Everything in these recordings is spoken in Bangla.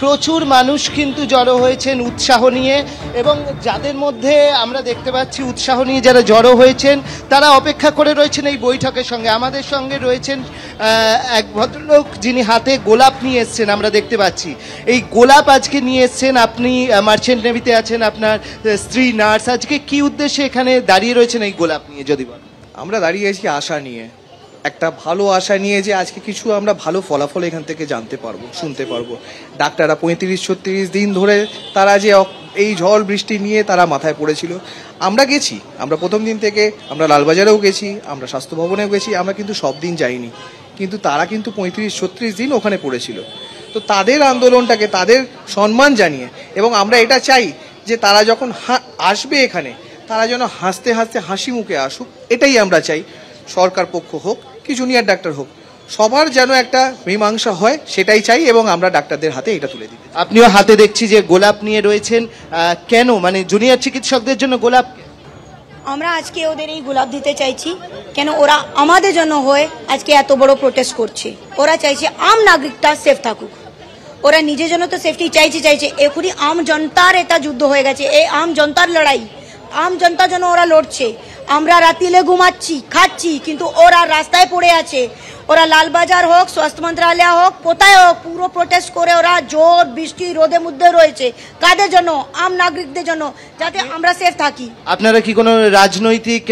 প্রচুর মানুষ কিন্তু জড়ো হয়েছেন উৎসাহ নিয়ে, এবং যাদের মধ্যে আমরা দেখতে পাচ্ছি উৎসাহ নিয়ে যারা জড়ো হয়েছেন তারা অপেক্ষা করে রয়েছেন এই বৈঠকের সঙ্গে। আমাদের সঙ্গে রয়েছেন এক ভদ্রলোক যিনি হাতে গোলাপ নিয়ে এসছেন, আমরা দেখতে পাচ্ছি এই গোলাপ আজকে নিয়ে এসছেন। আপনি মার্চেন্ট নেভিতে আছেন, আপনার স্ত্রী নার্স, আজকে কি উদ্দেশ্যে এখানে দাঁড়িয়ে রয়েছেন এই গোলাপ নিয়ে যদি বলেন? আমরা দাঁড়িয়ে আছি আশা নিয়ে, একটা ভালো আশা নিয়ে যে আজকে কিছু আমরা ভালো ফলাফল এখান থেকে জানতে পারবো, শুনতে পারবো। ডাক্তাররা 35-36 দিন ধরে তারা যে এই ঝড় বৃষ্টি নিয়ে তারা মাথায় পড়েছিল, আমরা গেছি, আমরা প্রথম দিন থেকে আমরা লালবাজারেও গেছি, আমরা স্বাস্থ্য ভবনেও গেছি, আমরা কিন্তু সব দিন যাইনি, কিন্তু তারা কিন্তু 35-36 দিন ওখানে পড়েছিল। তো তাদের আন্দোলনটাকে তাদের সম্মান জানিয়ে, এবং আমরা এটা চাই যে তারা যখন আসবে এখানে তারা যেন হাসতে হাসতে হাসি মুখে আসুক, এটাই আমরা চাই। সরকার পক্ষ হোক কি জুনিয়র ডাক্তার হোক, সবার যেন একটা মীমাংসা হয় সেটাই চাই, এবং আমরা ডাক্তারদের হাতে এটা তুলে দিই। আপনিও হাতে দেখছি যে গোলাপ নিয়ে রয়েছেন, কেন মানে জুনিয়র চিকিৎসকদের জন্য গোলাপ? আমরা আজকে ওদের এই গোলাপ দিতে চাইছি, কেন ওরা আমাদের জন্য হয়ে আজকে এত বড় প্রোটেস্ট করছে। ওরা চাইছে আম নাগরিকটা সেফ থাকুক, ওরা নিজের জন্য তো সেফটি চাইছে। এখনই আম জনতার এটা যুদ্ধ হয়ে গেছে, এই আম জনতার লড়াই, আম জনতার জন্য ওরা লড়ছে। আমরা রাতিলে ঘুমাচ্ছি খাচ্ছি, কিন্তু ওরা রাস্তায় পড়ে আছে। ওরা লালবাজার হোক, স্বাস্থ্য মন্ত্রণালয় হোক, কোথায় হোক, পুরো প্রোটেস্ট করে ওরা জোর বৃষ্টি রোদের মধ্যে রয়েছে। কাদের জন্য? আম নাগরিকদের জন্য, যাতে আমরা সেফ থাকি। আপনারা কি কোনো রাজনৈতিক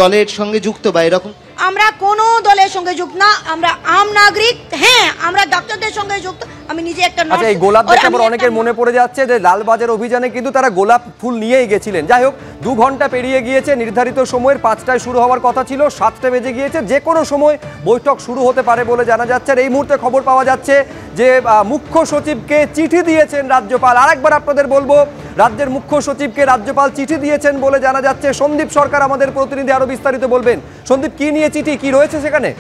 দলের সঙ্গে যুক্ত বা এরকম? আমরা কোনো দলের সঙ্গে যুক্ত না, আমরা আম নাগরিক। হ্যাঁ, আমরা ডাক্তারদের সঙ্গে যুক্ত। আমি নিজে একটা নার্স। আচ্ছা, এই গোলাপ দেখে আমার অনেকের মনে পড়ে যাচ্ছে যে লালবাজার অভিযানে কিন্তু তারা গোলাপ ফুল নিয়েই গেছিলেন। যাই হোক, 2 ঘন্টা পেরিয়ে গিয়েছে, নির্ধারিত সময়ের 5টায় শুরু হওয়ার কথা ছিল, 7টা বেজে গিয়েছে। যে কোনো সময় বৈঠক শুরু হতে পারে বলে জানা যাচ্ছে। আর এই মুহূর্তে খবর পাওয়া যাচ্ছে যে মুখ্য সচিবকে চিঠি দিয়েছেন রাজ্যপাল। আরেকবার আপনাদের বলবো, রাজ্যের মুখ্য সচিবকে রাজ্যপাল চিঠি দিয়েছেন বলে জানা যাচ্ছে। সন্দীপ সরকার আমাদের প্রতিনিধি আরো বিস্তারিত বলবেন। সন্দীপ, কি নিয়ে চিঠি, কি রয়েছে সেখানে?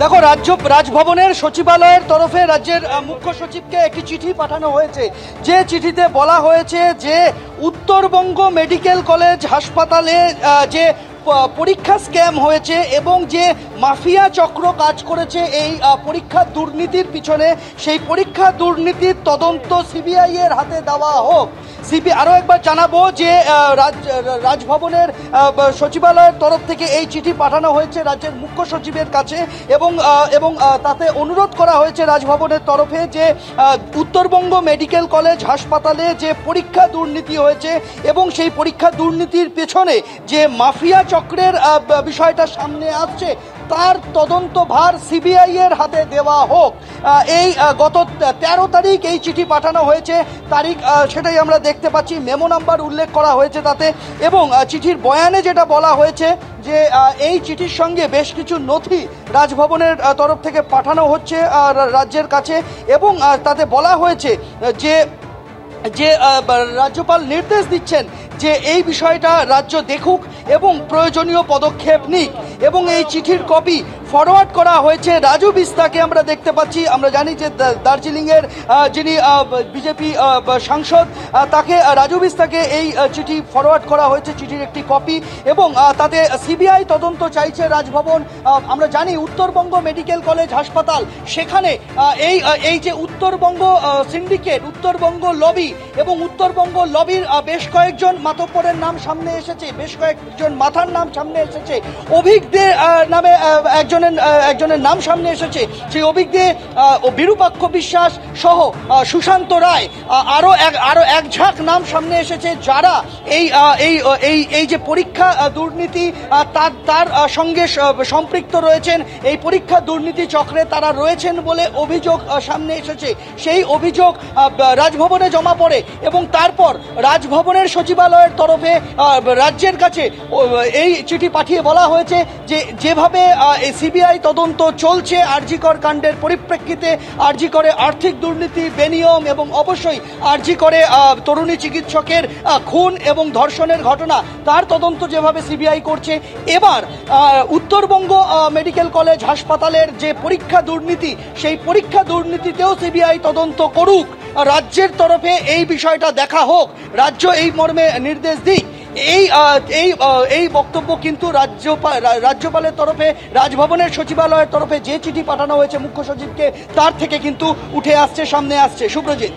দেখো, রাজভবনের সচিবালয়ের তরফে রাজ্যের মুখ্য সচিবকে একটি চিঠি পাঠানো হয়েছে, যে চিঠিতে বলা হয়েছে যে উত্তরবঙ্গ মেডিকেল কলেজ হাসপাতালে যে পরীক্ষা স্ক্যাম হয়েছে এবং যে মাফিয়া চক্র কাজ করেছে এই পরীক্ষা দুর্নীতির পিছনে, সেই পরীক্ষা দুর্নীতির তদন্ত সিবিআই এর হাতে দেওয়া হোক। আরও একবার জানাবো যে রাজভবনের সচিবালয়ের তরফ থেকে এই চিঠি পাঠানো হয়েছে রাজ্যের মুখ্য সচিবের কাছে, এবং তাতে অনুরোধ করা হয়েছে রাজভবনের তরফে যে উত্তরবঙ্গ মেডিকেল কলেজ হাসপাতালে যে পরীক্ষা দুর্নীতি হয়েছে এবং সেই পরীক্ষা দুর্নীতির পেছনে যে মাফিয়া চক্রের বিষয়টা সামনে আসছে, তার তদন্তভার সিবিআই এর হাতে দেওয়া হোক। এই গত 13 তারিখ এই চিঠি পাঠানো হয়েছে, তারিখ সেটাই আমরা দেখতে পাচ্ছি, মেমো নাম্বার উল্লেখ করা হয়েছে তাতে, এবং চিঠির বয়ানে যেটা বলা হয়েছে যে এই চিঠির সঙ্গে বেশ কিছু নথি রাজভবনের তরফ থেকে পাঠানো হচ্ছে রাজ্যের কাছে, এবং তাতে বলা হয়েছে যে রাজ্যপাল নির্দেশ দিচ্ছেন যে এই বিষয়টা রাজ্য দেখুক এবং প্রয়োজনীয় পদক্ষেপ নিক, এবং এই চিঠির কপি ফরওয়ার্ড করা হয়েছে রাজু বিস্তাকে। আমরা দেখতে পাচ্ছি, আমরা জানি যে দার্জিলিংয়ের যিনি বিজেপি সাংসদ, তাকে রাজু বিস্তাকে এই চিঠি ফরওয়ার্ড করা হয়েছে, চিঠির একটি কপি, এবং তাতে সিবিআই তদন্ত চাইছে রাজভবন। আমরা জানি উত্তরবঙ্গ মেডিকেল কলেজ হাসপাতাল, সেখানে এই যে উত্তরবঙ্গ সিন্ডিকেট, উত্তরবঙ্গ লবি, এবং উত্তরবঙ্গ লবির বেশ কয়েকজন মাতব্বরের নাম সামনে এসেছে, বেশ কয়েকজন মাথার নাম সামনে এসেছে, অভিক দে নামে একজনের নাম সামনে এসেছে। সেই অভিক দে, বিরূপাক্ষ বিশ্বাস সহ সুশান্ত রায়, আরো এক ঝাঁক নাম সামনে এসেছে, যারা এই যে পরীক্ষা দুর্নীতি তার সঙ্গে সম্পৃক্ত রয়েছেন, এই পরীক্ষা দুর্নীতি চক্রে তারা রয়েছেন বলে অভিযোগ সামনে এসেছে। সেই অভিযোগ রাজভবনে জমা পড়ে, এবং তারপর রাজভবনের সচিবালয়ের তরফে রাজ্যের কাছে এই চিঠি পাঠিয়ে বলা হয়েছে যে যেভাবে সিবিআই তদন্ত চলছে আরজি কর কাণ্ডের পরিপ্রেক্ষিতে, আরজি করে আর্থিক দুর্নীতি, বেনিয়ম, এবং অবশ্যই আরজি করে তরুণী চিকিৎসকের খুন এবং ধর্ষণের ঘটনা, তার তদন্ত যেভাবে সিবিআই করছে, এবার উত্তরবঙ্গ মেডিকেল কলেজ হাসপাতালের যে পরীক্ষা দুর্নীতি, সেই পরীক্ষা দুর্নীতিতেও সিবিআই তদন্ত করুক, রাজ্যের তরফে এই বিষয়টা দেখা হোক, রাজ্য এই মর্মে নির্দেশ দিক। এই বক্তব্য কিন্তু রাজ্যপালের তরফে, রাজভবনের সচিবালয়ের তরফে যে চিঠি পাঠানো হয়েছে মুখ্য সচিবকে, তার থেকে কিন্তু উঠে আসছে, সামনে আসছে। সুব্রজিৎ।